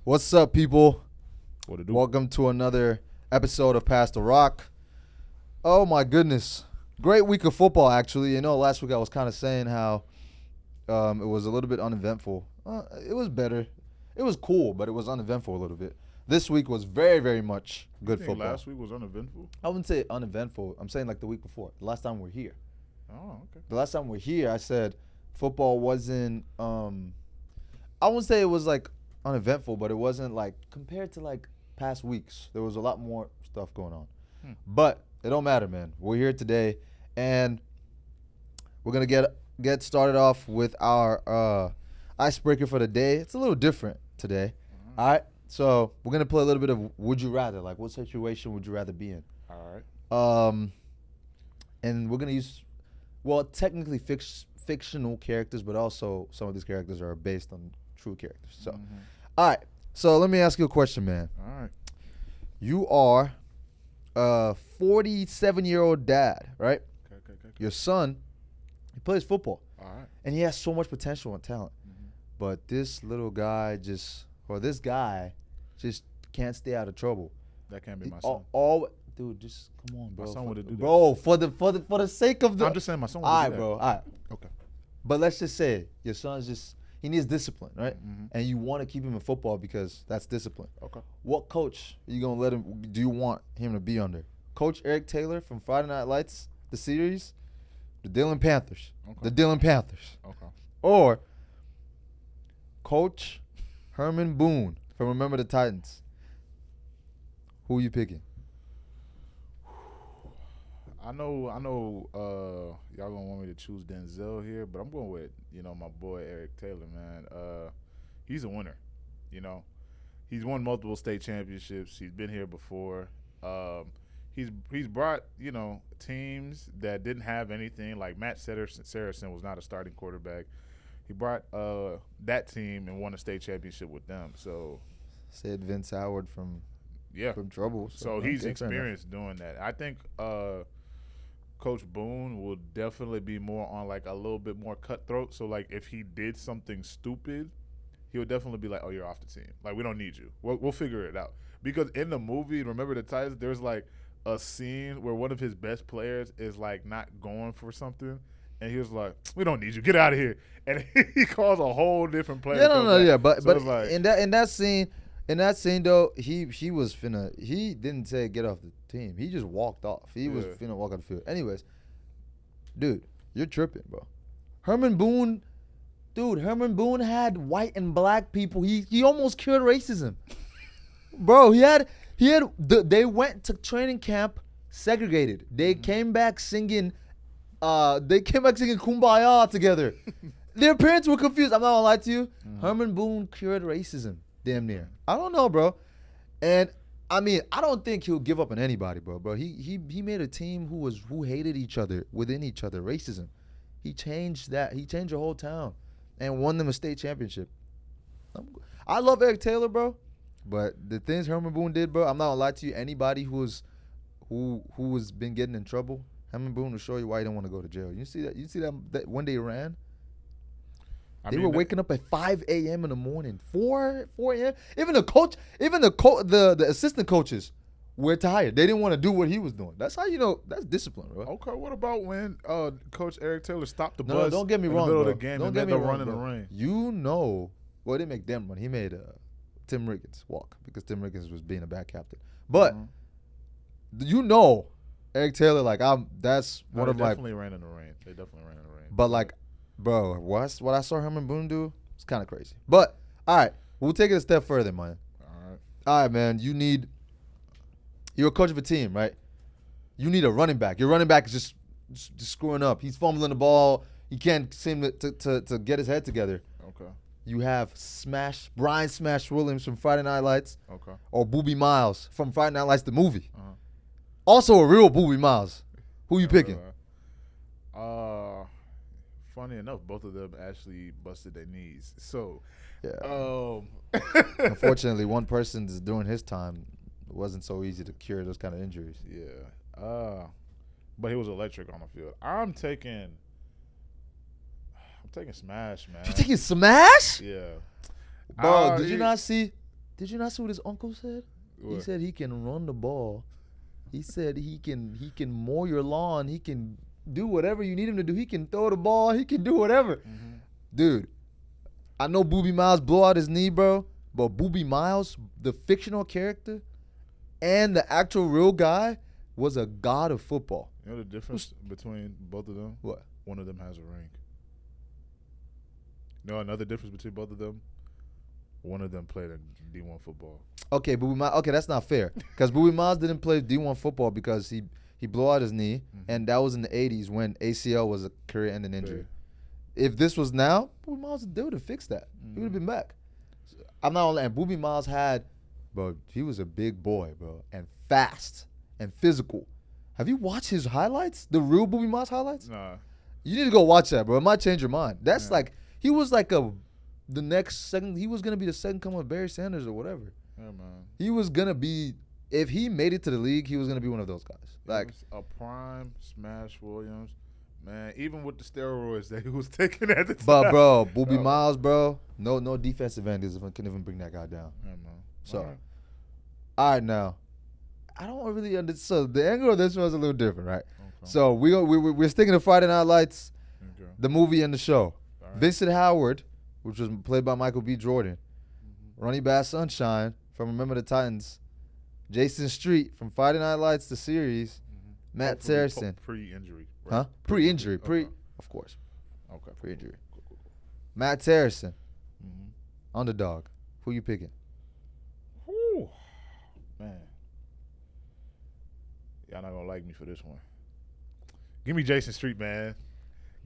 What's up, people? What it do? Welcome to another episode of Past the Rock. Oh, my goodness. Great week of football, actually. You know, last week I was kind of saying how it was a little bit uneventful. It was better. It was cool, but it was uneventful a little bit. This week was very, very much good You think football. last week was uneventful? I wouldn't say uneventful. I'm saying like the week before. The last time we were here. Oh, okay. The last time we were here, I said football wasn't I wouldn't say it was like uneventful, but it wasn't like compared to like past weeks. There was a lot more stuff going on. But it don't matter, man. We're here today and we're going to get started off with our icebreaker for the day. It's a little different today. All right? So, we're going to play a little bit of would you rather, like what situation would you rather be in? All right. And we're going to use technically fictional characters, but also some of these characters are based on true characters. So, all right. So let me ask you a question, man. All right. You are a 47-year-old dad, right? Okay. Your son, he plays football, All right. and he has so much potential and talent. But this guy just can't stay out of trouble. That can't be my son. Dude, just come on, bro. My son would've do that. Bro, for the sake of the. I'm just saying my son would All do right, that. bro. All right. Okay. But let's just say your son's he needs discipline, right? Mhm. And you want to keep him in football because that's discipline. Okay. What coach are you gonna do you want him to be under? Coach Eric Taylor from Friday Night Lights, the series, the Dillon Panthers, Okay. or Coach Herman Boone from Remember the Titans. Who are you picking? I know. Y'all gonna want me to choose Denzel here, but I'm going with my boy Eric Taylor, man. He's a winner. He's won multiple state championships. He's been here before. He's brought teams that didn't have anything. Like Matt Saracen was not a starting quarterback. He brought that team and won a state championship with them. So Said Vince Howard from Trouble. So he's experienced doing that. I think Coach Boone will definitely be more on like a little bit more cutthroat. So like if he did something stupid, he would definitely be like, "Oh, you're off the team. Like we don't need you. We'll figure it out." Because in the movie, Remember the Titans, there's like a scene where one of his best players is like not going for something, and he was like, "We don't need you. Get out of here." And he calls a whole different player. But it's like, in that scene though, he didn't say get off the team. He just walked off. He was finna walk on the field. Anyways, dude, you're tripping, bro. Herman Boone had white and black people. He almost cured racism. Bro, they went to training camp segregated. They came back singing Kumbaya together. Their parents were confused. I'm not gonna lie to you. Herman Boone cured racism. Damn near. I don't know, bro. And I mean, I don't think he'll give up on anybody, bro. He made a team who hated each other within each other. Racism. He changed that. He changed the whole town and won them a state championship. I love Eric Taylor, bro. But the things Herman Boone did, bro, I'm not gonna lie to you. Anybody who has been getting in trouble, Herman Boone will show you why you don't want to go to jail. You see that when they ran? They were waking up at 5 a.m. in the morning, 4 a.m. Even the assistant coaches were tired. They didn't want to do what he was doing. That's how that's discipline, bro. Okay, what about when Coach Eric Taylor stopped the bus? No, don't get me wrong, in the middle bro. of the game Don't and get let me them wrong, run in the bro. rain? Well, he didn't make them run. He made Tim Riggins walk because Tim Riggins was being a bad captain. But Eric Taylor, that's one of my. They definitely ran in the rain. But like, bro, what I saw Herman Boone do, it's kind of crazy. But all right, we'll take it a step further, man. All right, man. You're a coach of a team, right? You need a running back. Your running back is just screwing up. He's fumbling the ball. He can't seem to get his head together. Okay. You have Brian Smash Williams from Friday Night Lights. Okay. Or Boobie Miles from Friday Night Lights, the movie. Also a real Boobie Miles. Who you picking? Funny enough, both of them actually busted their knees. So, yeah. Unfortunately, one person is doing his time. It wasn't so easy to cure those kind of injuries. Yeah. But he was electric on the field. I'm taking Smash, man. You taking Smash? Yeah. Bro, did you not see Did you not see what his uncle said? What? He said he can run the ball. He said he can mow your lawn. He can do whatever you need him to do. He can throw the ball. He can do whatever. Mm-hmm. Dude, I know Boobie Miles blew out his knee, bro. But Boobie Miles, the fictional character and the actual real guy, was a god of football. You know the difference between both of them? What? One of them has a ring. You know another difference between both of them? One of them played D1 football. Okay, Boobie Miles. Okay, that's not fair. Because Boobie Miles didn't play D1 football because he blew out his knee, and that was in the 80s when ACL was a career-ending injury. Yeah. If this was now, Boobie Miles, they would have fixed that. He would have been back. I'm not only, and Boobie Miles bro, he was a big boy, bro, and fast and physical. Have you watched his highlights? The real Boobie Miles highlights? Nah. You need to go watch that, bro. It might change your mind. That's like, he was like the next second, he was going to be the second coming of Barry Sanders or whatever. Yeah, man. He was going to be, if he made it to the league, he was going to be one of those guys. Like a prime Smash Williams. Man, even with the steroids that he was taking at the time. But, bro, Boobie Miles, bro, no defensive end couldn't even bring that guy down. Yeah, man. So, all right, now, I don't really understand. So, the angle of this was a little different, right? Okay. So, we're sticking to Friday Night Lights, the movie and the show. Right. Vincent Howard, which was played by Michael B. Jordan. Ronnie Bass Sunshine from Remember the Titans. Jason Street from Friday Night Lights, the series. Matt Saracen. Pre-injury. Right? Huh? Pre-injury. Of course. Okay. Pre-injury. Cool. Matt Saracen. Underdog. Who you picking? Whew. Man. Y'all not going to like me for this one. Give me Jason Street, man.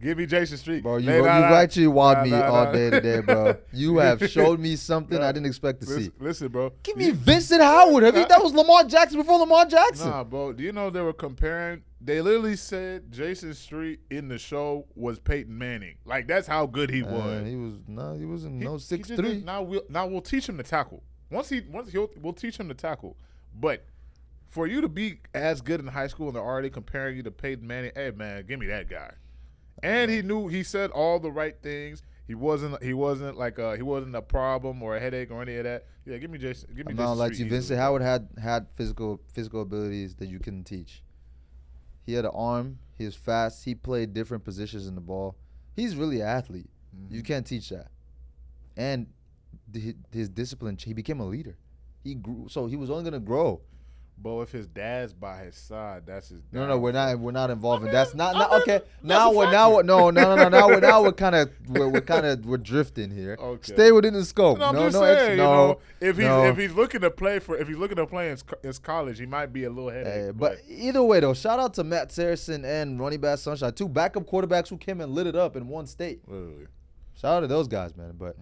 Give me Jason Street. Bro, you've actually wowed me all day today, bro. You have showed me something I didn't expect to see. Listen, bro. Give me Vincent Howard. That was Lamar Jackson before Lamar Jackson. Nah, bro. Do you know they were comparing? They literally said Jason Street in the show was Peyton Manning. Like, that's how good he was. He wasn't 6'3". Now we'll teach him to tackle. We'll teach him to tackle. But for you to be as good in high school and they're already comparing you to Peyton Manning, hey man, give me that guy. And he said all the right things. He wasn't a problem or a headache or any of that. Yeah, give me Jason. Give me Jason. No, like you, Vincent Howard had physical abilities that you couldn't teach. He had an arm. He was fast. He played different positions in the ball. He's really an athlete. You can't teach that. And his discipline. He became a leader. He grew. So he was only gonna grow. But if his dad's by his side, that's his. No, we're not involved in. That's not okay. Now we're drifting here. Okay. Stay within the scope. No, I'm just saying, if he's looking to play in college, he might be a little headache. But either way, though, shout out to Matt Saracen and Ronnie Bass Sunshine, two backup quarterbacks who came and lit it up in one state. Literally. Shout out to those guys, man. But.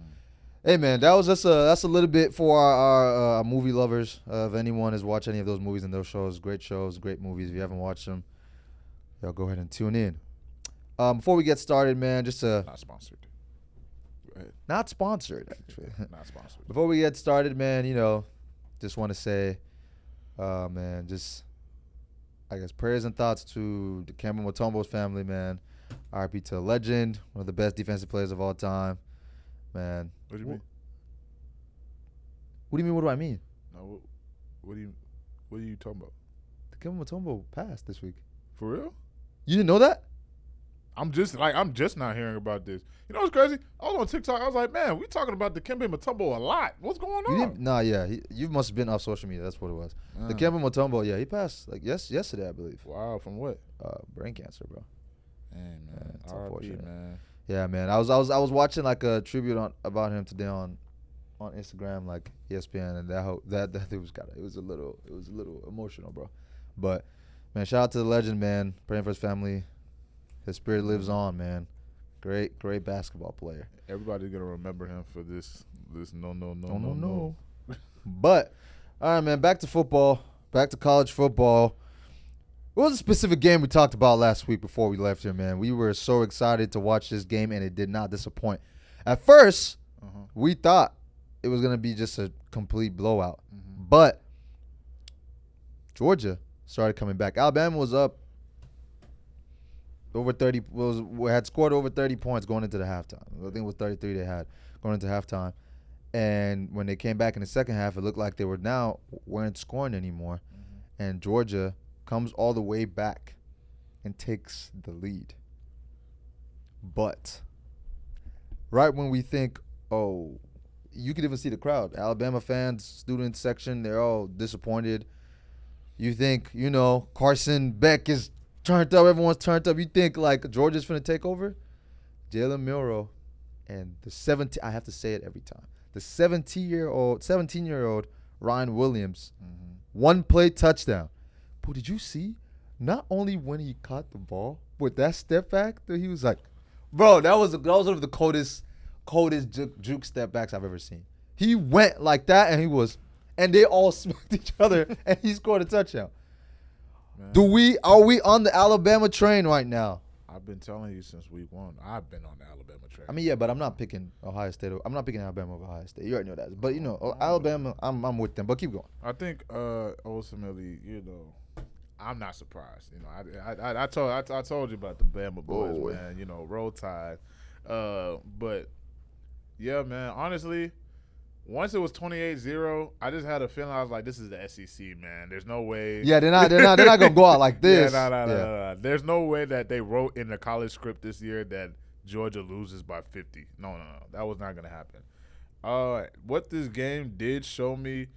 Hey man, that was just that's a little bit for our movie lovers. If anyone has watched any of those movies and those shows, great movies. If you haven't watched them, y'all go ahead and tune in. Before we get started, man, not sponsored. Go ahead. Not sponsored, actually. Not sponsored. Before we get started, man, just want to say, man, just I guess prayers and thoughts to the Kemba Mutombo's family, man. RIP to a legend, one of the best defensive players of all time. Man. What do you mean? What do you mean? What do I mean? No, what are you talking about? The Kemba Mutombo passed this week. For real? You didn't know that? I'm just not hearing about this. You know what's crazy? I was on TikTok. I was like, man, we talking about the Kemba Mutombo a lot. What's going on? You must have been off social media. That's what it was. The Kemba Mutombo, he passed yesterday, I believe. Wow, from what? Brain cancer, bro. Man, it's unfortunate, man. Yeah, man. I was watching like a tribute about him today on Instagram, like ESPN, and that it was a little emotional, bro. But man, shout out to the legend, man. Praying for his family. His spirit lives on, man. Great basketball player. Everybody's gonna remember him for this. No. But all right, man. Back to football. Back to college football. What was a specific game we talked about last week before we left here, man? We were so excited to watch this game, and it did not disappoint. At first, we thought it was going to be just a complete blowout. But Georgia started coming back. Alabama was up over 30. Had scored over 30 points going into the halftime. I think it was 33 they had going into halftime. And when they came back in the second half, it looked like they weren't scoring anymore. Mm-hmm. And Georgia comes all the way back and takes the lead. But right when we think, oh, you could even see the crowd. Alabama fans, student section, they're all disappointed. You think, Carson Beck is turned up. Everyone's turned up. You think, like, Georgia's finna take over? Jalen Milroe and I have to say it every time. The 17-year-old Ryan Williams, one play touchdown. But did you see? Not only when he caught the ball, but that step back, he was like, bro, that was one of the coldest juke step backs I've ever seen. He went like that, and they all smacked each other, and he scored a touchdown. Man. Are we on the Alabama train right now? I've been telling you since week 1. I've been on the Alabama train. I mean, yeah, but I'm not picking Ohio State. I'm not picking Alabama over Ohio State. You already know that. But Alabama, I'm with them. But keep going. I think ultimately, I'm not surprised. I told you about the Bama boys, man. Roll Tide. But yeah, man. Honestly, once it was 28-0, I just had a feeling. I was like, this is the SEC, man. There's no way. Yeah, they're not gonna go out like this. No. There's no way that they wrote in the college script this year that Georgia loses by 50. No. That was not gonna happen. What this game did show me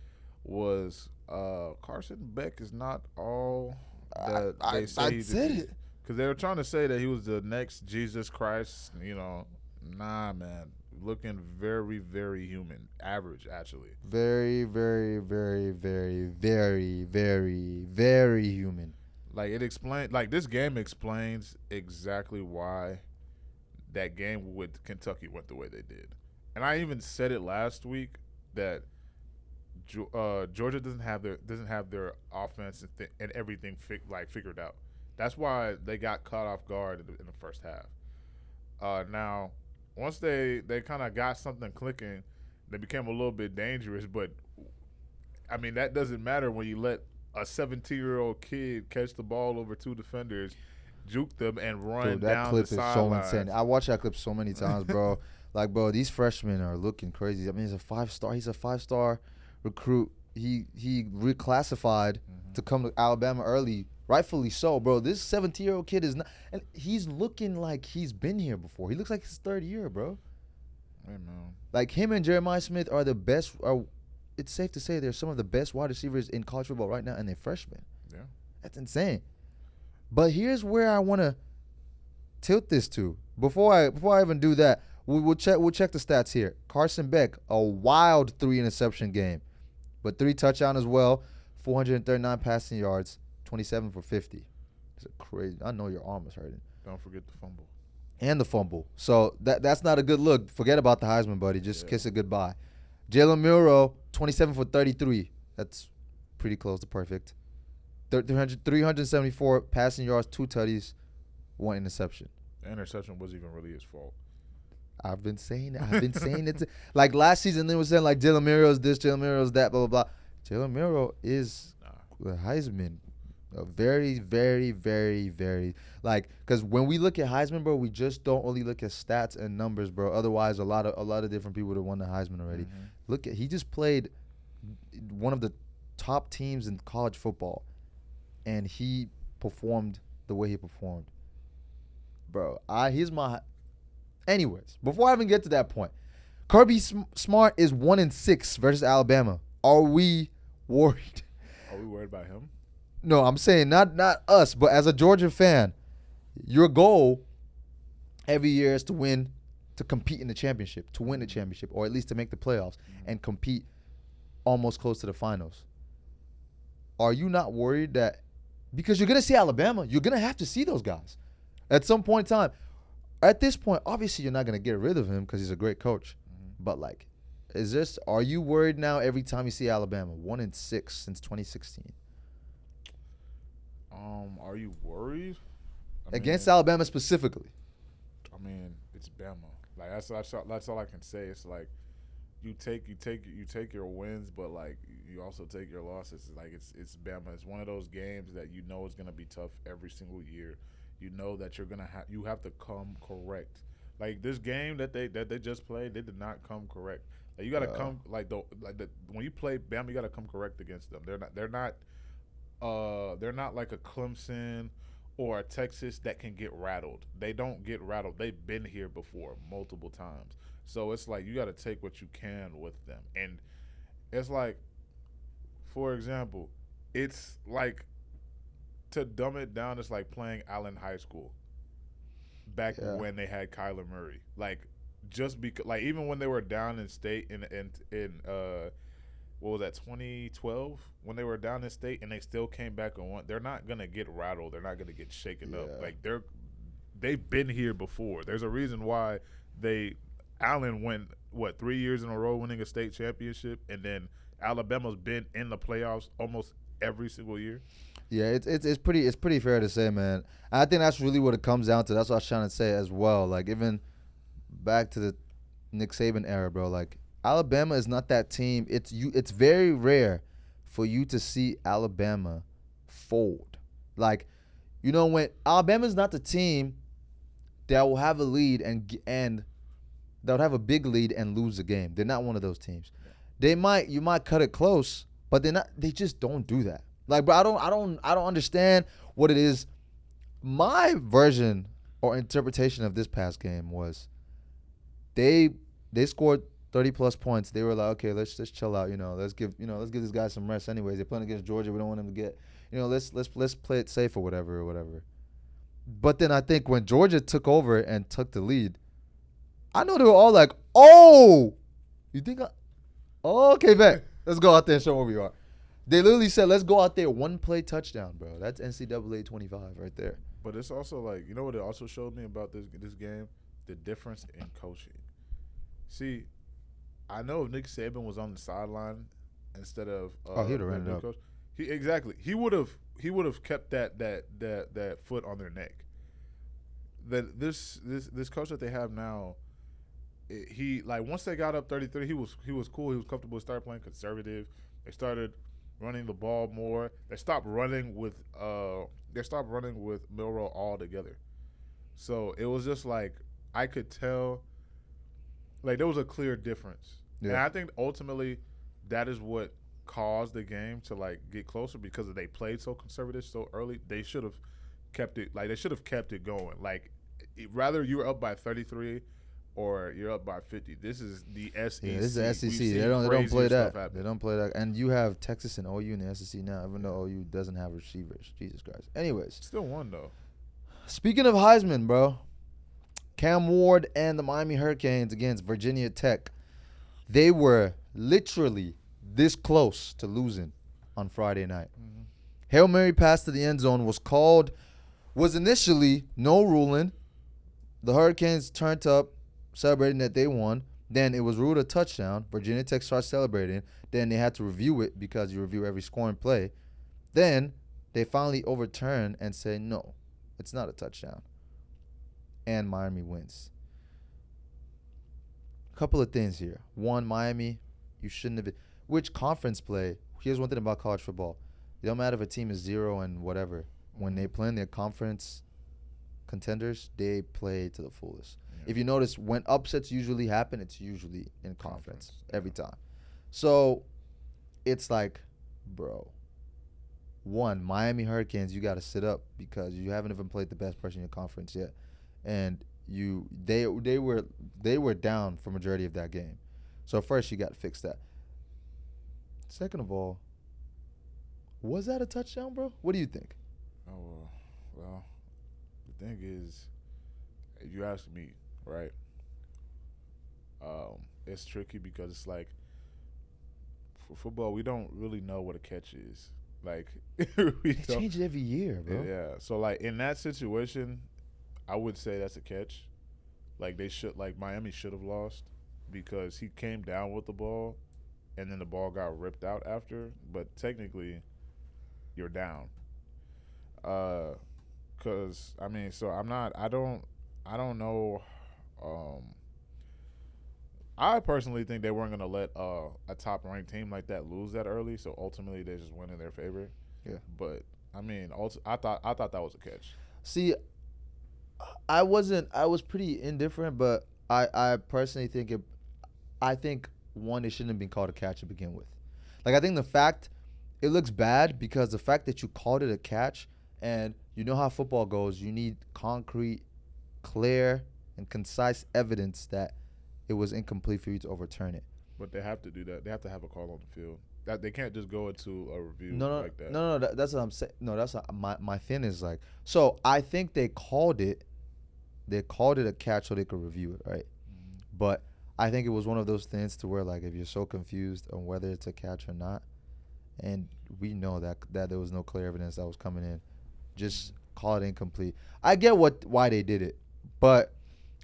was Carson Beck is not all that they say he did. Because they were trying to say that he was the next Jesus Christ. Nah, man. Looking very, very human. Average, actually. Very, very, very, very, very, very, very human. This game explains exactly why that game with Kentucky went the way they did. And I even said it last week that Georgia doesn't have their offense and everything figured out. That's why they got caught off guard in the first half. Now, once they kind of got something clicking, they became a little bit dangerous. But, I mean, that doesn't matter when you let a 17-year-old kid catch the ball over 2 defenders, juke them, and run down the sideline. That clip is so insane. I watched that clip so many times, bro. Bro, these freshmen are looking crazy. I mean, he's a 5-star recruit. He reclassified to come to Alabama early. Rightfully so, bro. This 17-year-old kid is not, and he's looking like he's been here before. He looks like his 3rd year, bro. Hey, man. Like him and Jeremiah Smith are the best. It's safe to say they're some of the best wide receivers in college football right now, and they're freshmen. Yeah, that's insane. But here's where I want to tilt this to. Before I even do that, we'll check the stats here. Carson Beck, a wild 3-interception game, but 3 touchdowns as well, 439 passing yards. 27 for 50. It's crazy. I know your arm is hurting. Don't forget the fumble. And the fumble. So that's not a good look. Forget about the Heisman, buddy. Just kiss it goodbye. Jalen Milroe, 27 for 33. That's pretty close to perfect. 374 passing yards, 2 tutties, 1 interception. The interception wasn't even really his fault. I've been saying it. Like last season, they were saying like Jalen Milroe's this, Jalen Milroe's that, blah, blah, blah. Jalen Milroe is the Heisman. Very, very, very, very because when we look at Heisman, bro, we just don't only look at stats and numbers, bro. Otherwise, a lot of different people would have won the Heisman already. He just played one of the top teams in college football, and he performed the way he performed, bro. Anyways, before I even get to that point, Kirby Smart is 1-6 versus Alabama. Are we worried? Are we worried about him? No, I'm saying not us, but as a Georgia fan, your goal every year is to compete in the championship, to win the championship, or at least to make the playoffs and compete almost close to the finals. Are you not worried that because you're going to see Alabama, you're going to have to see those guys at some point in time. At this point, obviously you're not going to get rid of him because he's a great coach. But are you worried now every time you see Alabama? 1-6 since 2016. Are you worried? Against Alabama specifically? I mean, it's Bama. Like that's all I can say. It's like you take your wins, but like you also take your losses. Like it's Bama. It's one of those games that you know is gonna be tough every single year. You know that you have to come correct. Like this game that they just played, they did not come correct. Like, you gotta come like the when you play Bama, you gotta come correct against them. They're not like a Clemson or a Texas that can get rattled. They don't get rattled. They've been here before multiple times. So it's like you got to take what you can with them. And it's like, for example, it's like, to dumb it down, it's like playing Allen High School back when they had Kyler Murray. Like, just because, like, even when they were down in state in what was that, 2012, when they were down in state and they still came back and won, they're not gonna get rattled. They're not gonna get shaken up. Like, they've been here before. There's a reason why Allen went 3 years in a row winning a state championship, and then Alabama's been in the playoffs almost every single year. Yeah, it's pretty fair to say, man. I think that's really what it comes down to. That's what I was trying to say as well. Like, even back to the Nick Saban era, bro. Like, Alabama is not that team. It's very rare for you to see Alabama fold. Like, when Alabama's not the team that will have a lead and that would have a big lead and lose the game. They're not one of those teams. You might cut it close, but they just don't do that. Like, bro, I don't understand what it is. My version or interpretation of this past game was they scored 30+ points. They were like, okay, let's just chill out. Let's give these guys some rest. Anyways, they're playing against Georgia. We don't want them to get, let's play it safe or whatever. But then I think when Georgia took over and took the lead, I know they were all like, oh, you think okay, bet. Let's go out there and show where we are. They literally said, let's go out there, one play touchdown, bro. That's NCAA 25 right there. But it's also like, what it also showed me about this game? The difference in coaching. See, I know if Nick Saban was on the sideline instead of he'd have ran it up. Coach, he would have kept that foot on their neck. That this coach that they have now, he, like, once they got up 33, he was cool. He was comfortable. He started playing conservative. They started running the ball more. They stopped running with Milroe altogether. So it was just like, I could tell, like, there was a clear difference. Yeah. And I think ultimately that is what caused the game to, like, get closer, because they played so conservative so early. They should have kept it. Like, they should have kept it going. Like, rather you were up by 33 or you're up by 50. This is the SEC. Yeah, this is the SEC. They don't play that. They don't play that. And you have Texas and OU in the SEC now, even though OU doesn't have receivers. Jesus Christ. Anyways. Still won, though. Speaking of Heisman, bro, Cam Ward and the Miami Hurricanes against Virginia Tech, they were literally this close to losing on Friday night. Mm-hmm. Hail Mary pass to the end zone was initially no ruling. The Hurricanes turned up, celebrating that they won. Then it was ruled a touchdown. Virginia Tech started celebrating. Then they had to review it, because you review every scoring play. Then they finally overturned and said, no, it's not a touchdown. And Miami wins. A couple of things here. One, Miami, you shouldn't have been. Which conference play? Here's one thing about college football. It don't matter if a team is 0 and whatever. When they play in their conference contenders, they play to the fullest. Yeah. If you notice, when upsets usually happen, it's usually in conference every time. So it's like, bro, one, Miami Hurricanes, you got to sit up, because you haven't even played the best person in your conference yet. And they were down for majority of that game. So first, you got to fix that. Second of all, was that a touchdown, bro? What do you think? Oh, well, the thing is, if you ask me, right, it's tricky, because it's like, for football, we don't really know what a catch is. Like, they change it every year, bro. Yeah. So, like, in that situation, I would say that's a catch. Like, Miami should have lost, because he came down with the ball and then the ball got ripped out after. But technically, you're down. Because, I mean, so I don't know. I personally think they weren't going to let a top-ranked team like that lose that early, so ultimately they just went in their favor. Yeah. But, I mean, I thought that was a catch. See, I was pretty indifferent, but I personally think one, it shouldn't have been called a catch to begin with. Like, I think the fact it looks bad because the fact that you called it a catch, and you know how football goes, you need concrete, clear, and concise evidence that it was incomplete for you to overturn it. But they have to do that. They have to have a call on the field. That they can't just go into a review like that. No, that's what I'm saying. No, that's not, my thing is like. So I think they called it a catch so they could review it, right? Mm-hmm. But I think it was one of those things to where, like, if you're so confused on whether it's a catch or not, and we know that there was no clear evidence that was coming in, just call it incomplete. I get why they did it, but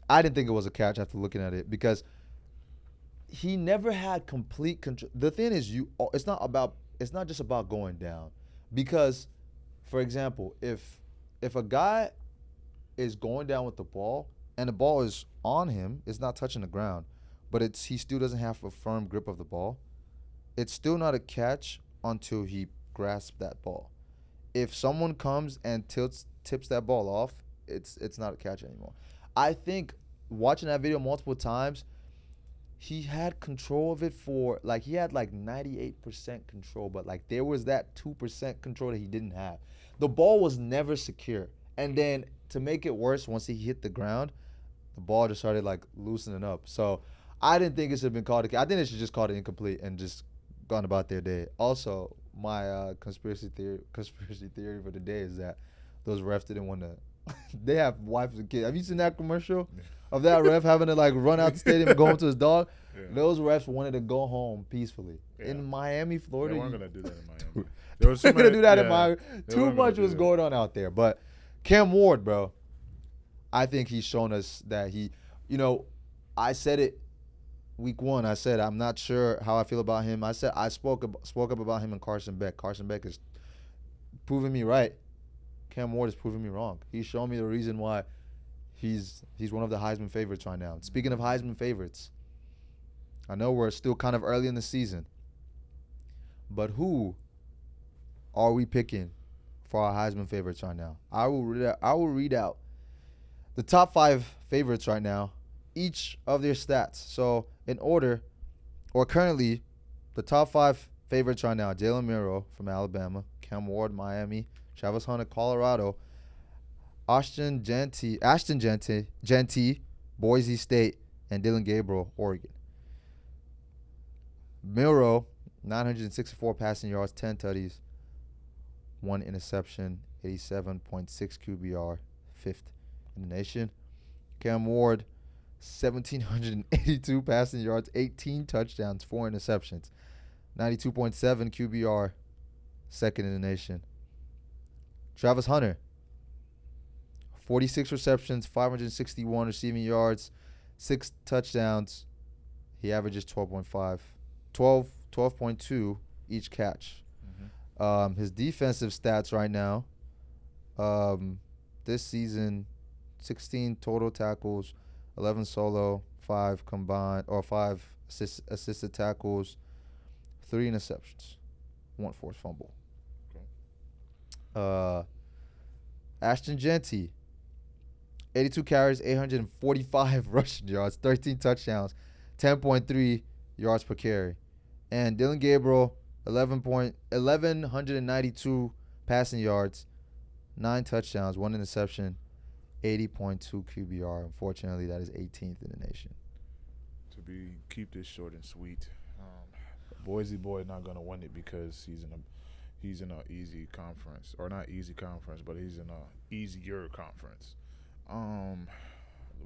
I didn't think it was a catch after looking at it because he never had complete control. The thing is, it's not just about going down, because, for example, if a guy is going down with the ball and the ball is on him, it's not touching the ground, but he still doesn't have a firm grip of the ball, it's still not a catch until he grasps that ball. If someone comes and tips that ball off, it's not a catch anymore. I think watching that video multiple times, he had control of it he had like 98% control, but like there was that 2% control that he didn't have. The ball was never secure. And then to make it worse, once he hit the ground, the ball just started like loosening up. So I didn't think it should have been called. I think they should just call it incomplete and just gone about their day. Also, my conspiracy theory for the day is that those refs didn't want to. They have wives and kids. Have you seen that commercial of that ref having to like run out the stadium and go home to his dog? Yeah. Those refs wanted to go home peacefully. Yeah. In Miami, Florida, they weren't gonna do that in Miami. They were gonna do that in Miami. Too much was going on out there. But Cam Ward, bro, I think he's shown us that I said it week one. I said I'm not sure how I feel about him. I said I spoke up about him and Carson Beck. Carson Beck is proving me right. Cam Ward is proving me wrong. He's shown me the reason why he's one of the Heisman favorites right now. Speaking of Heisman favorites, I know we're still kind of early in the season, but who are we picking for our Heisman favorites right now? I will read out the top 5 favorites right now, each of their stats. So in order, or currently, the top 5 favorites right now: Jalen Milroe from Alabama, Cam Ward, Miami, Travis Hunter, Colorado, Ashton Jeanty, Boise State, and Dylan Gabriel, Oregon. Milroe, 964 passing yards, 10 tutties, 1 interception, 87.6 QBR, 5th in the nation. Cam Ward, 1,782 passing yards, 18 touchdowns, 4 interceptions, 92.7 QBR, 2nd in the nation. Travis Hunter, 46 receptions, 561 receiving yards, 6 touchdowns. He averages 12.2 each catch. Mm-hmm. His defensive stats right now, this season, 16 total tackles, 11 solo, 5 combined, or 5 assisted tackles, 3 interceptions, 1 forced fumble. Ashton Jeanty, 82 carries, 845 rushing yards, 13 touchdowns, 10.3 yards per carry. And Dylan Gabriel, 1,192 passing yards, 9 touchdowns, 1 interception, 80.2 QBR. Unfortunately, that is 18th in the nation. Keep this short and sweet. Boise boy not gonna win it because he's in an easy conference, or not easy conference, but he's in a easier conference.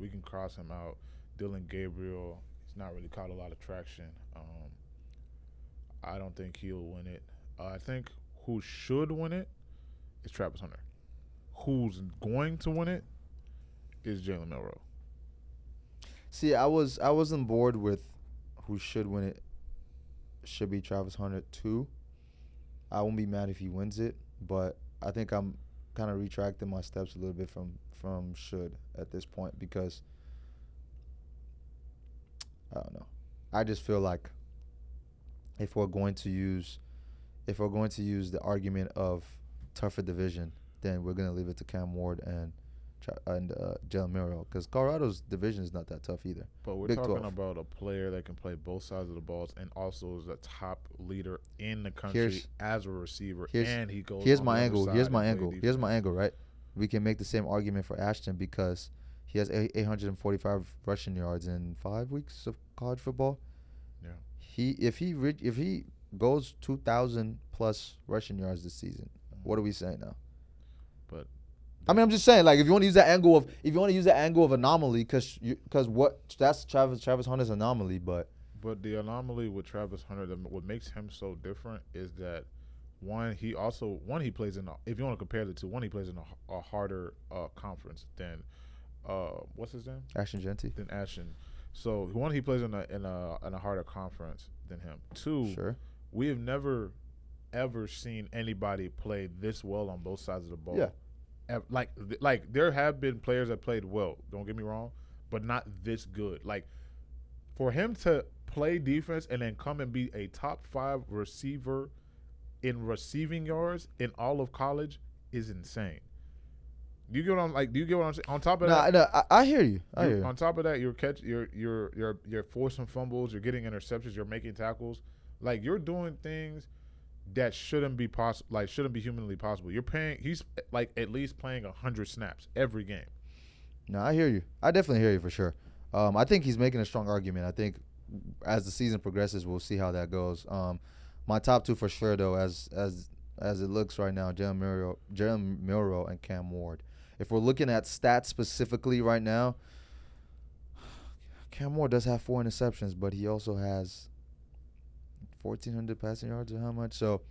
We can cross him out. Dylan Gabriel, he's not really caught a lot of traction. I don't think he'll win it. I think who should win it is Travis Hunter. Who's going to win it is Jalen Milroe. See, I was on board with who should win it. Should be Travis Hunter too. I won't be mad if he wins it, but I think I'm kind of retracting my steps a little bit from should at this point, because I don't know. I just feel like if we're going to use the argument of tougher division, then we're going to leave it to Cam Ward and Jalen Milroe, because Colorado's division is not that tough either. But we're Big talking 12. about a player that can play both sides of the balls and also is a top leader in the country as a receiver. And he goes. Here's on my the angle. other Here's side my and angle. play Here's my defense. angle. Right, we can make the same argument for Ashton because he has 845 rushing yards in 5 weeks of college football. Yeah. If he goes 2,000 plus rushing yards this season, what are we saying now? But I mean, I'm just saying, like, if you want to use that angle of anomaly, because that's Travis Hunter's anomaly, but the anomaly with Travis Hunter, what makes him so different is that he plays in if you want to compare the two, he plays in a harder conference than what's his name? Ashton Genty. Than Ashton. So he plays in a harder conference than him. Two, Sure. we have never ever seen anybody play this well on both sides of the ball. Yeah. Like there have been players that played well, don't get me wrong, but not this good. Like for him to play defense and then come and be a top 5 receiver in receiving yards in all of college is insane. Do you get what I'm saying? On top of that, No, I hear you. I hear you. On top of that, you're forcing fumbles, you're getting interceptions, you're making tackles. Like you're doing things that shouldn't be possible, like shouldn't be humanly possible. He's like at least playing 100 snaps every game. No, I hear you. I definitely hear you for sure. I think he's making a strong argument. I think as the season progresses, we'll see how that goes. My top 2 for sure, though, as it looks right now, Jalen Milroe and Cam Ward. If we're looking at stats specifically right now, Cam Ward does have 4 interceptions, but he also has 1,400 passing yards or how much? So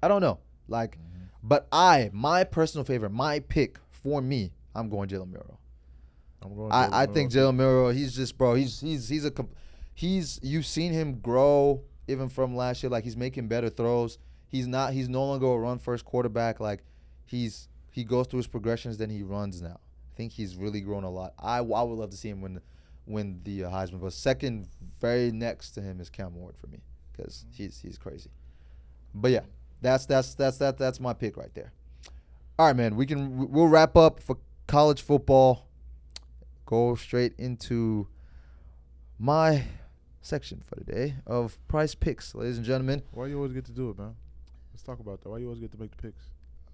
I don't know. Like, but my personal favorite, my pick for me, I'm going Jalen Milroe. I think Jalen Milroe, he's just, bro, you've seen him grow even from last year. Like, he's making better throws. He's no longer a run first quarterback. Like, he goes through his progressions, then he runs now. I think he's really grown a lot. I would love to see him win the Heisman, but second, very next to him is Cam Ward for me because he's crazy. But yeah, that's my pick right there. All right, man, we'll wrap up for college football. Go straight into my section for the day of price picks, ladies and gentlemen. Why you always get to do it, man? Let's talk about that. Why you always get to make the picks?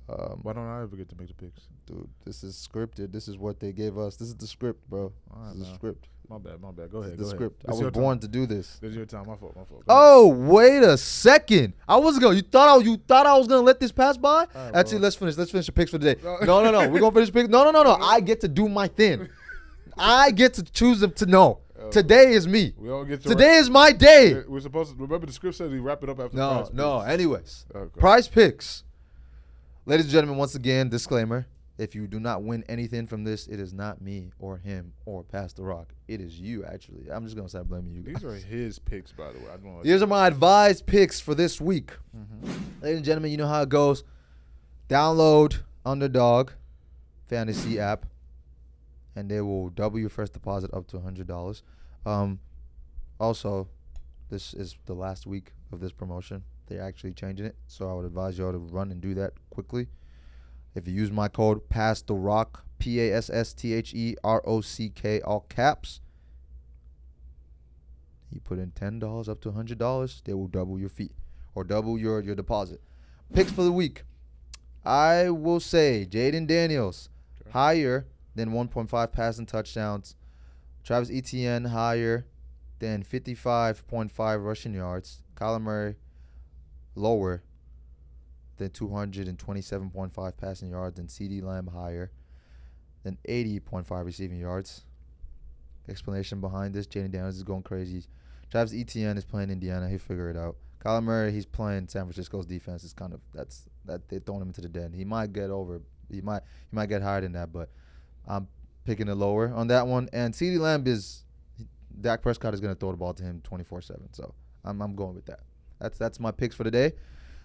Why don't I ever get to make the picks? Dude, this is scripted. This is what they gave us. This is the script, bro. Right, this is the script. My bad. Go ahead. This is the script. This I was born to do this. This is your time. My fault. Oh, wait a second. I wasn't going. You thought I was going to let this pass by? Right, actually, let's finish the picks for the day. No. We're going to finish picks. No. I get to do my thing. I get to choose them to know. Today is me. We all get to Today is my day. We're supposed to remember the script says we wrap it up after No. Anyways, okay. Prize picks. Ladies and gentlemen, once again, disclaimer. If you do not win anything from this, it is not me or him or Pastor Rock. It is you, actually. I'm just going to start blaming you. These are his picks, by the way. These are my advised picks for this week. Ladies and gentlemen, you know how it goes. Download Underdog fantasy app, and they will double your first deposit up to $100. Also, this is the last week of this promotion. They're actually changing it, so I would advise y'all to run and do that quickly. If you use my code PASSTHEROCK, PASSTHEROCK, all caps, you put in $10 up to $100, they will double your fee or double your deposit. Picks for the week. I will say Jaden Daniels, higher than 1.5 passing touchdowns. Travis Etienne, higher than 55.5 rushing yards. Kyler Murray, lower than 227.5 passing yards, and CD Lamb higher than 80.5 receiving yards. Explanation behind this: Jaden Daniels is going crazy. Travis Etienne is playing Indiana; he'll figure it out. Kyler Murray, he's playing San Francisco's defense. It's kind of that they're throwing him into the den. He might get over. He might get higher than that, but I'm picking it lower on that one. And CD Lamb Dak Prescott is going to throw the ball to him 24/7. So I'm going with that. That's my picks for the day.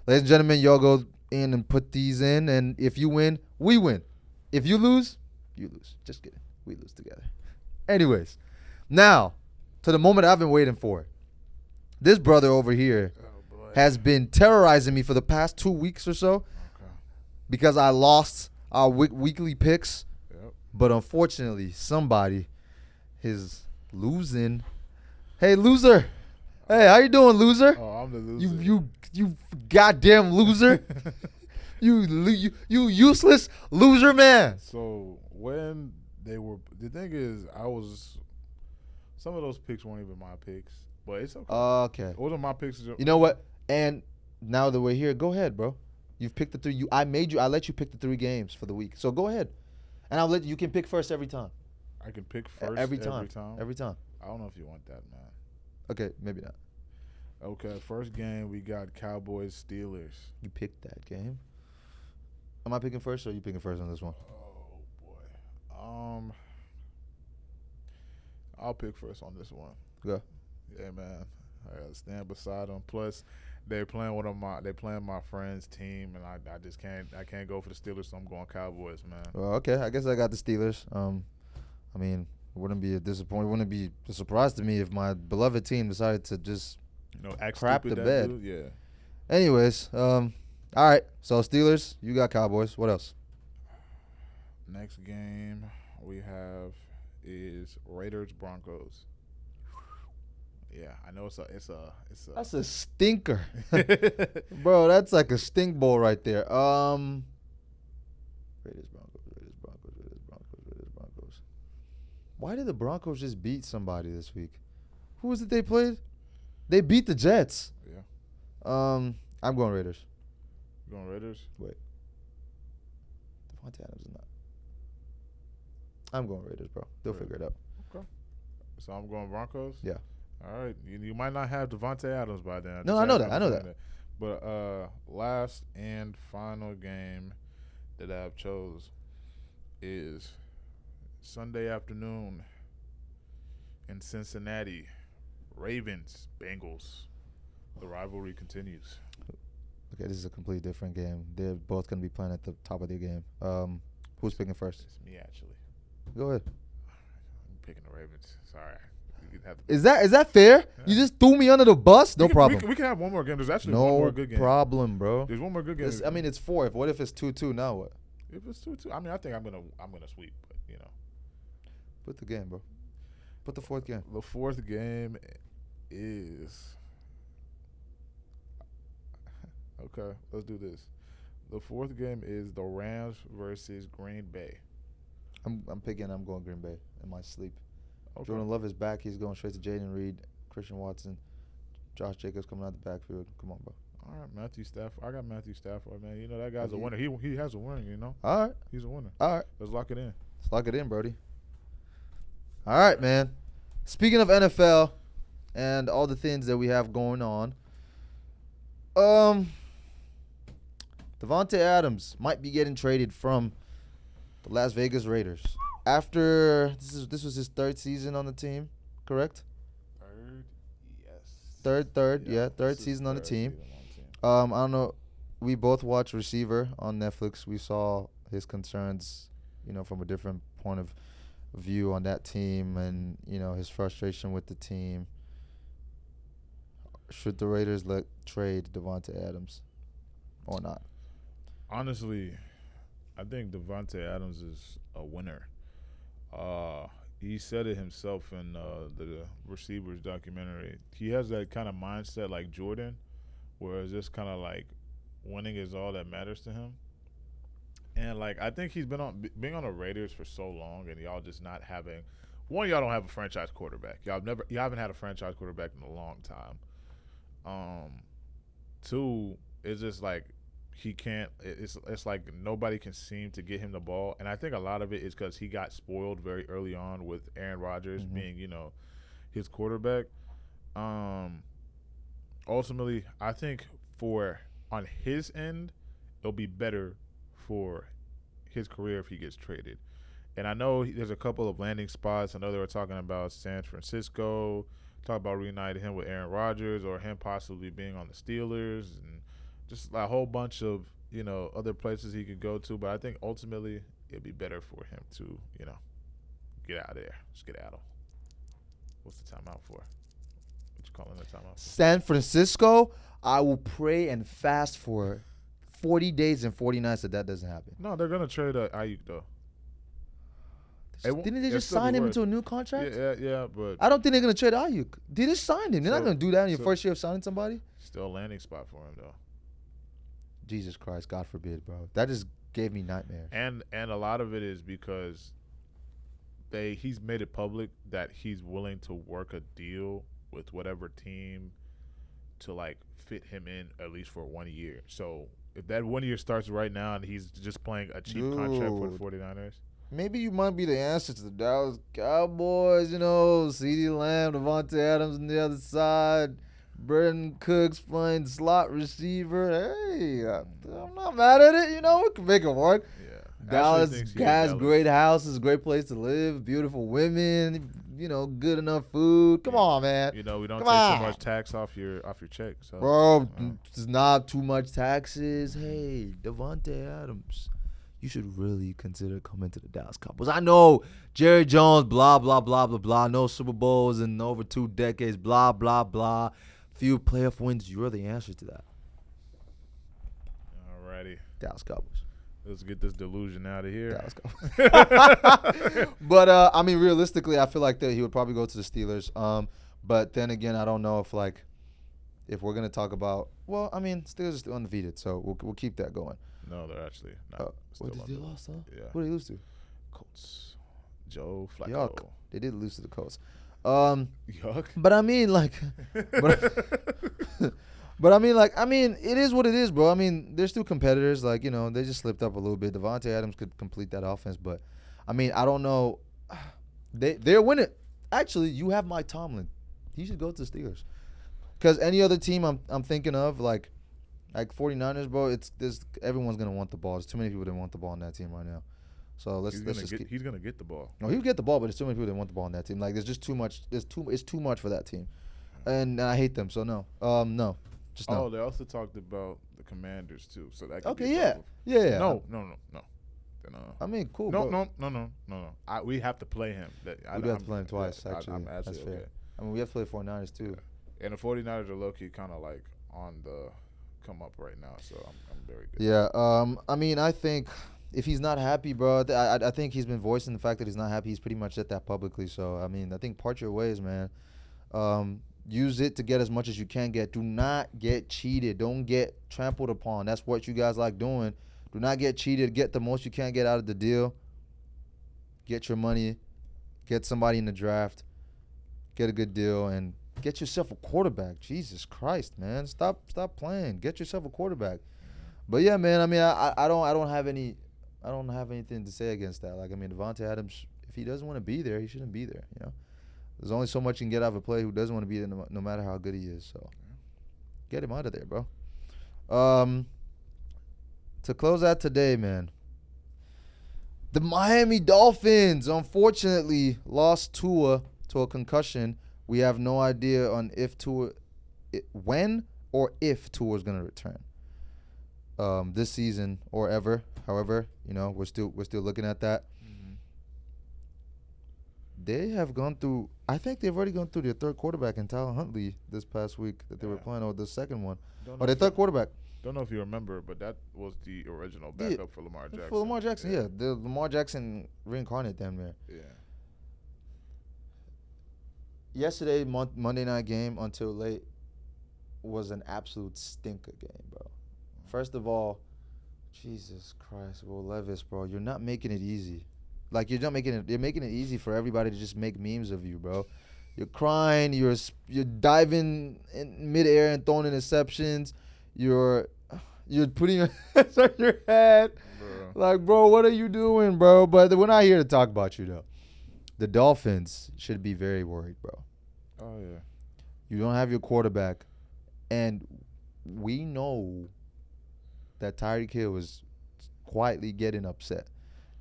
Ladies and gentlemen, y'all go in and put these in, and if you win, we win. If you lose, you lose. Just kidding. We lose together. Anyways, now to the moment I've been waiting for. This brother over here has been terrorizing me for the past 2 weeks or so because I lost our weekly picks. Yep. But unfortunately, somebody is losing. Hey, loser. Hey, how you doing, loser? Oh, I'm the loser. You goddamn loser. you useless loser, man. So when they were, the thing is, some of those picks weren't even my picks, but it's okay. Okay. Those are my picks. You know what? And now that we're here, go ahead, bro. You've picked the three. I let you pick the 3 games for the week. So go ahead, and you can pick first every time. I can pick first every time. Every time. I don't know if you want that, man. Okay, maybe not. Okay, first game we got Cowboys Steelers. You picked that game. Am I picking first or are you picking first on this one? Oh boy. I'll pick first on this one. Go. Yeah, man. I gotta stand beside them. Plus, they're playing my friend's team, and I just can't go for the Steelers, so I'm going Cowboys, man. Well, okay. I guess I got the Steelers. I mean, it wouldn't be a disappointment. Wouldn't be a surprise to me if my beloved team decided to just crap the bed. Dude, yeah. Anyways, all right. So Steelers, you got Cowboys. What else? Next game we have is Raiders Broncos. Yeah, I know it's a. That's a stinker, bro. That's like a stink bowl right there. Raiders Broncos. Why did the Broncos just beat somebody this week? Who was it they played? They beat the Jets. Yeah. I'm going Raiders. You going Raiders? Wait. Davante Adams is not. I'm going Raiders, bro. They'll figure it out. Okay. So I'm going Broncos? Yeah. All right. You might not have Davante Adams by then. No, I know that. But last and final game that I've chose is Sunday afternoon in Cincinnati. Ravens, Bengals. The rivalry continues. Okay, this is a completely different game. They're both going to be playing at the top of their game. Who's picking first? It's me, actually. Go ahead. I'm picking the Ravens. Sorry. Is that fair? Yeah. You just threw me under the bus? No problem. We can have one more game. There's actually one more good game. No problem, bro. There's one more good game. It's 4. What if it's 2-2? Now what? If it's 2-2, I mean, I think I'm gonna sweep, but Put the game, bro. Put the fourth game. The fourth game is okay. Let's do this. The fourth game is the Rams versus Green Bay. I'm going Green Bay in my sleep. Okay. Jordan Love is back. He's going straight to Jaden Reed, Christian Watson, Josh Jacobs coming out the backfield. Come on, bro. All right, Matthew Stafford. I got Matthew Stafford, man. You know that guy's a winner. He has a winner. All right. He's a winner. All right. Let's lock it in. Let's lock it in, Brody. All right, man. Speaking of NFL and all the things that we have going on, Davante Adams might be getting traded from the Las Vegas Raiders. After this was his 3rd season on the team, correct? Third, yes. Third season on the team. I don't know. We both watched Receiver on Netflix. We saw his concerns, from a different point of view on that team, and his frustration with the team. Should the Raiders trade Davante Adams or not? Honestly, I think Davante Adams is a winner. He said it himself in the Receivers documentary. He has that kind of mindset like Jordan, where it's just kind of like winning is all that matters to him. And I think he's being on the Raiders for so long, and y'all just not having one. Y'all don't have a franchise quarterback. You haven't had a franchise quarterback in a long time. 2, it's just like he can't. It's like nobody can seem to get him the ball, and I think a lot of it is because he got spoiled very early on with Aaron Rodgers being his quarterback. Ultimately, I think on his end, it'll be better for his career if he gets traded. And I know there's a couple of landing spots. I know they were talking about San Francisco, talk about reuniting him with Aaron Rodgers, or him possibly being on the Steelers, and just a whole bunch of other places he could go to. But I think ultimately it'd be better for him to get out of there, skedaddle. What's the timeout for? What you calling the timeout for? San Francisco. I will pray and fast for 40 days and 40 nights that doesn't happen. No, they're gonna trade Ayuk though. Didn't they just sign him into a new contract? Yeah, but I don't think they're gonna trade Ayuk. They just signed him. They're not gonna do that in your first year of signing somebody. Still a landing spot for him though. Jesus Christ, God forbid, bro. That just gave me nightmares. And a lot of it is because he's made it public that he's willing to work a deal with whatever team to like fit him in at least for 1 year. So if that 1 year starts right now and he's just playing a cheap contract for the 49ers. Maybe you might be the answer to the Dallas Cowboys, you know, CeeDee Lamb, Davante Adams on the other side, Brendan Cooks playing slot receiver. Hey, I'm not mad at it. You know, we can make it work. Yeah. Dallas has great houses, great place to live, beautiful women, you know, good enough food. Come on, man. You know, we don't take so much tax off your check. So, bro, it's not too much taxes. Hey, Davante Adams, you should really consider coming to the Dallas Cowboys. I know Jerry Jones, blah, blah, blah, blah, blah. No Super Bowls in over 2 decades, blah, blah, blah. Few playoff wins. You're the answer to that. Alrighty. Dallas Cowboys. Let's get this delusion out of here. Dallas Cowboys. But, I mean, realistically, I feel like that he would probably go to the Steelers. But then again, I don't know if we're going to talk about, well, I mean, Steelers are still undefeated, so we'll keep that going. No, they're actually not. They lost, huh? Yeah. What did they lose to? Colts. Joe Flacco. Yuck. They did lose to the Colts. Yuck. But I mean, like, but I mean, it is what it is, bro. I mean, they're still competitors. Like, you know, they just slipped up a little bit. Davante Adams could complete that offense, but I mean, I don't know. They're winning. Actually, you have Mike Tomlin. He should go to the Steelers. Because any other team I'm thinking of, like 49ers, bro, everyone's gonna want the ball. There's too many people that want the ball on that team right now. So he's gonna get the ball. No, he'll get the ball, but there's too many people that want the ball on that team. Like, there's just too much. It's too much for that team, and I hate them. So no, no, just no. Oh, they also talked about the Commanders too. So that could okay, be yeah. No. I mean, cool. No. We have to play him. We do have to play him twice. Actually, that's fair. Okay. I mean, we have to play 49ers too. Yeah. And the 49ers are low key kind of like on the come up right now. So I'm very good. Yeah. I mean, I think if he's not happy, bro, I think he's been voicing the fact that he's not happy. He's pretty much said that publicly. So, I mean, I think part your ways, man. Use it to get as much as you can get. Do not get cheated. Don't get trampled upon. That's what you guys like doing. Do not get cheated. Get the most you can get out of the deal. Get your money. Get somebody in the draft. Get a good deal and get yourself a quarterback. Jesus Christ, man. Stop playing. Get yourself a quarterback. But yeah, man, I mean, I don't have anything to say against that. Like, I mean, Davante Adams, if he doesn't want to be there, he shouldn't be there, you know. There's only so much you can get out of a player who doesn't want to be there no matter how good he is. So get him out of there, bro. To close out today, man, the Miami Dolphins unfortunately lost Tua to a concussion. We have no idea on when or if Tua is going to return this season or ever. However, you know, we're still looking at that. Mm-hmm. They have gone through. I think they've already gone through their third quarterback in Tyler Huntley this past week that they were playing, or the second one, or their third quarterback. Don't know if you remember, but that was the original backup for Lamar Jackson. For Lamar Jackson, yeah. The Lamar Jackson reincarnate damn near. Yeah. Yesterday, Monday night game until late was an absolute stinker game, bro. First of all, Jesus Christ, Will Levis, bro, you're not making it easy. Like, you're making it easy for everybody to just make memes of you, bro. You're crying, you're diving in midair and throwing interceptions. You're putting your hands on your head. Bro. Like, bro, what are you doing, bro? But we're not here to talk about you, though. The Dolphins should be very worried, bro. Oh, yeah. You don't have your quarterback. And we know that Tyreek Hill is quietly getting upset.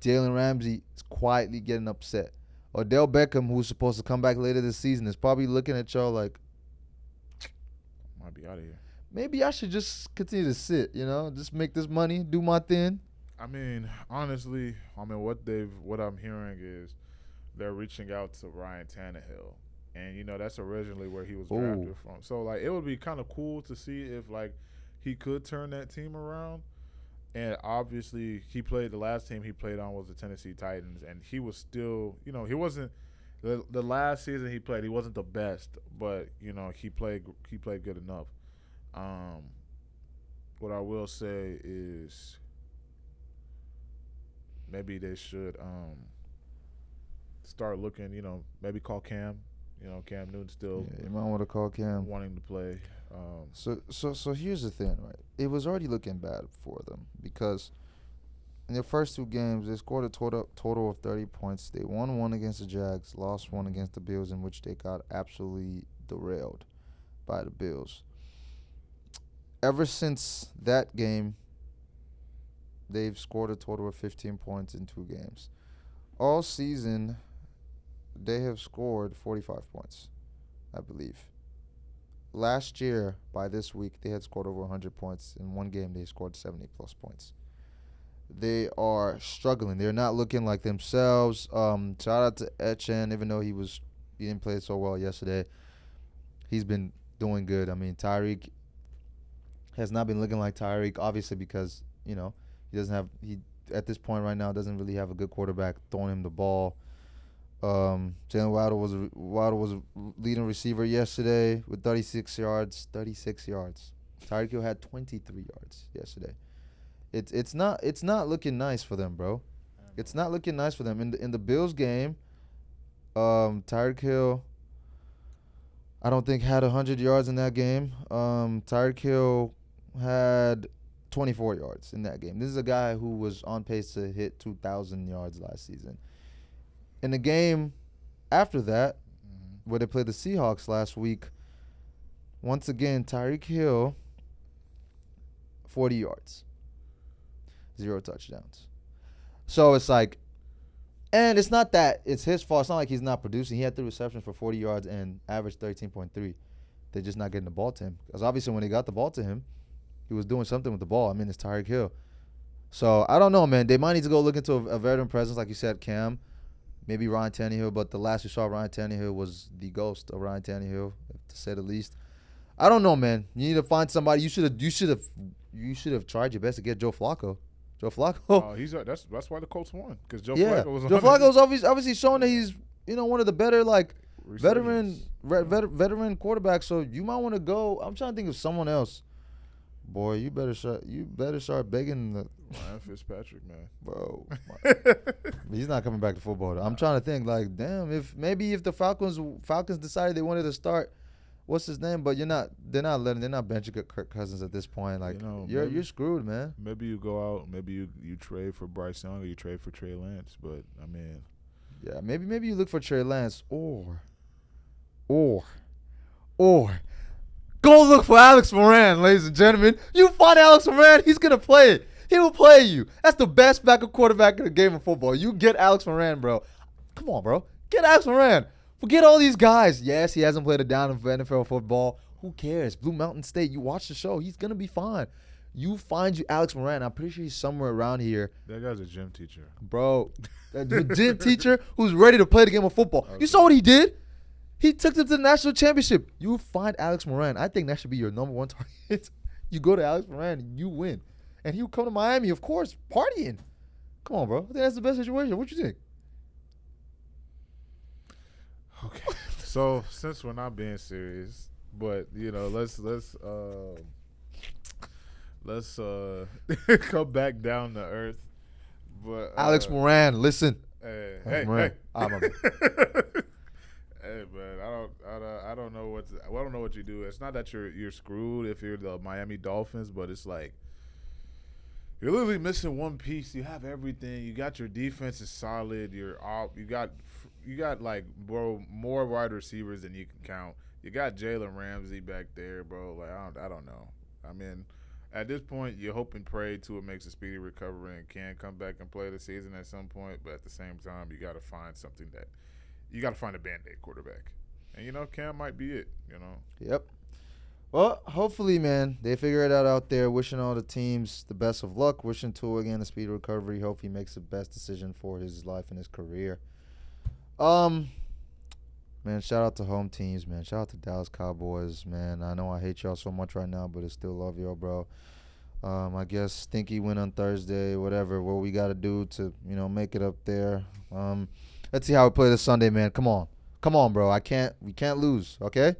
Jalen Ramsey is quietly getting upset. Odell Beckham, who's supposed to come back later this season, is probably looking at y'all like, might be out of here. Maybe I should just continue to sit, you know, just make this money, do my thing. I mean, honestly, what I'm hearing is they're reaching out to Ryan Tannehill. And, you know, that's originally where he was drafted from. So, like, it would be kind of cool to see if, like, he could turn that team around. And obviously, he played the last team he played on was the Tennessee Titans, and he was still, he wasn't the last season he played. He wasn't the best, but he played good enough. What I will say is maybe they should start looking. Maybe call Cam. Cam Newton still. Yeah, you might want to call Cam. Wanting to play. So here's the thing, right? It was already looking bad for them because in their first 2 games, they scored a total of 30 points. They won 1 against the Jags, lost 1 against the Bills, in which they got absolutely derailed by the Bills. Ever since that game, they've scored a total of 15 points in 2 games. All season, they have scored 45 points, I believe. Last year, by this week, they had scored over 100 points. In 1 game, they scored 70-plus points. They are struggling. They're not looking like themselves. Shout out to Etienne, even though he didn't play so well yesterday. He's been doing good. I mean, Tyreek has not been looking like Tyreek, obviously, because, he at this point right now doesn't really have a good quarterback throwing him the ball. Jalen Waddle was a leading receiver yesterday with 36 yards. Tyreek Hill had 23 yards yesterday. It's not looking nice for them, bro. It's not looking nice for them. In the Bills game, Tyreek Hill, I don't think had 100 yards in that game. Tyreek Hill had 24 yards in that game. This is a guy who was on pace to hit 2,000 yards last season. In the game after that, where they played the Seahawks last week, once again, Tyreek Hill, 40 yards, 0 touchdowns. So it's like, and it's not that it's his fault. It's not like he's not producing. He had 3 receptions for 40 yards and averaged 13.3. They're just not getting the ball to him. Because obviously when they got the ball to him, he was doing something with the ball. I mean, it's Tyreek Hill. So I don't know, man. They might need to go look into a veteran presence, like you said, Cam. Maybe Ryan Tannehill, but the last we saw Ryan Tannehill was the ghost of Ryan Tannehill, to say the least. I don't know, man. You need to find somebody. You should have tried your best to get Joe Flacco. Joe Flacco. That's why the Colts won, because Joe Yeah, Flacco was. Joe Flacco's obviously showing that he's one of the better veteran quarterbacks. So you might want to go. I'm trying to think of someone else. Boy, you better start begging the Ryan Fitzpatrick, man. Bro. He's not coming back to football, though. I'm trying to think, damn, if the Falcons decided they wanted to start, what's his name? But they're not benching Kirk Cousins at this point. You're screwed, man. Maybe you go out, maybe you trade for Bryce Young or you trade for Trey Lance, but I mean, yeah, maybe you look for Trey Lance or go look for Alex Moran, ladies and gentlemen. You find Alex Moran, he's gonna play it. He will play you. That's the best backup quarterback in the game of football. You get Alex Moran, bro. Come on, bro. Get Alex Moran. Forget all these guys. Yes, he hasn't played a down of NFL football. Who cares? Blue Mountain State. You watch the show. He's going to be fine. You find you Alex Moran. I'm pretty sure he's somewhere around here. That guy's a gym teacher. Bro. A gym teacher who's ready to play the game of football. Okay. You saw what he did? He took them to the national championship. You find Alex Moran. I think that should be your number 1 target. You go to Alex Moran and you win. And he'll come to Miami, of course, partying. Come on, bro. I think that's the best situation. What you think? Okay. So since we're not being serious, but let's come back down to earth. But Alex Moran, listen. Hey. Hey, man, I don't know what you do. It's not that you're screwed if you're the Miami Dolphins, but it's like you're literally missing one piece. You have everything. You got your defense is solid. You got more wide receivers than you can count. You got Jalen Ramsey back there, bro. I don't know. I mean, at this point, you hope and pray Tua makes a speedy recovery and can come back and play the season at some point. But at the same time, you got to find something that you got to find a Band-Aid quarterback. And Cam might be it. Yep. Well, hopefully, man, they figure it out there. Wishing all the teams the best of luck. Wishing Tua again a speedy recovery. Hope he makes the best decision for his life and his career. Man, shout out to home teams, man. Shout out to Dallas Cowboys, man. I know I hate y'all so much right now, but I still love y'all, bro. I guess Stinky win on Thursday, whatever. What we got to do to, make it up there. Let's see how we play this Sunday, man. Come on, bro. We can't lose, okay?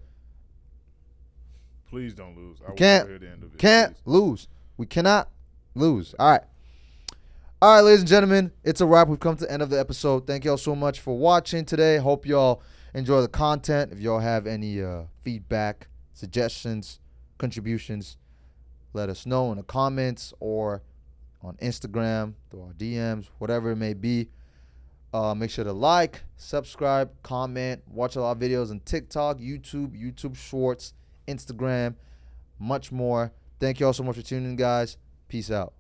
Please don't lose. I Can't hear the end of it, Can't please. lose. We cannot lose. All right, ladies and gentlemen, it's a wrap. We've come to the end of the episode. Thank y'all so much for watching today. Hope y'all enjoy the content. If y'all have any feedback, suggestions, contributions, let us know in the comments or on Instagram, through our DMs, whatever it may be. Make sure to like, subscribe, comment, watch all our videos on TikTok, YouTube Shorts, Instagram, much more. Thank you all so much for tuning in, guys. Peace out.